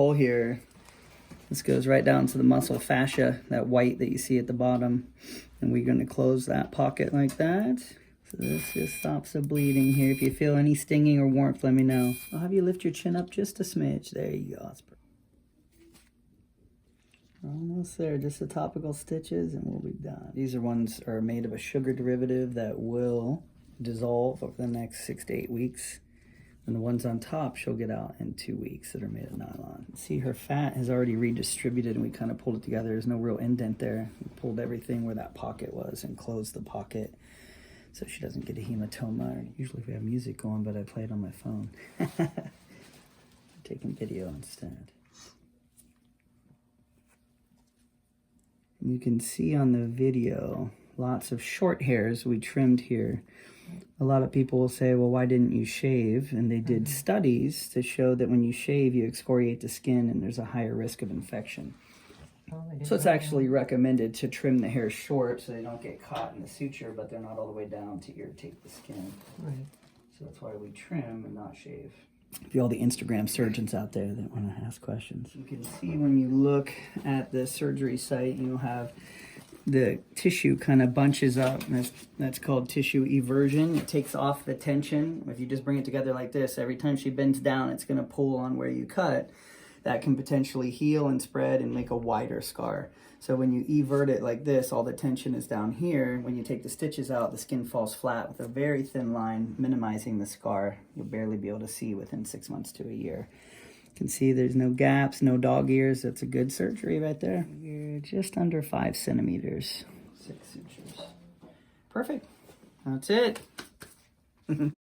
hole here. This goes right down to the muscle fascia, that white that you see at the bottom. And we're going to close that pocket like that. So this just stops the bleeding here. If you feel any stinging or warmth, let me know. I'll have you lift your chin up just a smidge. There you go. Almost there. Just the topical stitches and we'll be done. These are made of a sugar derivative that will dissolve over the next 6 to 8 weeks. And the ones on top she'll get out in 2 weeks that are made of nylon. See, her fat has already redistributed and we kind of pulled it together. There's no real indent there. We pulled everything where that pocket was and closed the pocket so she doesn't get a hematoma. Usually we have music going, but I play it on my phone. I'm taking video instead. And you can see on the video lots of short hairs we trimmed here. A lot of people will say, well, why didn't you shave? And they did studies to show that when you shave, you excoriate the skin and there's a higher risk of infection. So it's actually recommended to trim the hair short so they don't get caught in the suture, but they're not all the way down to irritate the skin. Right. So that's why we trim and not shave. For all the Instagram surgeons out there that want to ask questions. You can see when you look at the surgery site, you'll have the tissue kind of bunches up. And that's called tissue eversion. It takes off the tension. If you just bring it together like this, every time she bends down, it's going to pull on where you cut. That can potentially heal and spread and make a wider scar. So when you evert it like this, all the tension is down here. When you take the stitches out, the skin falls flat with a very thin line, minimizing the scar. You'll barely be able to see within 6 months to a year. You can see there's no gaps, no dog ears. That's a good surgery right there. You're just under 5 centimeters, 6 sutures. Perfect. That's it.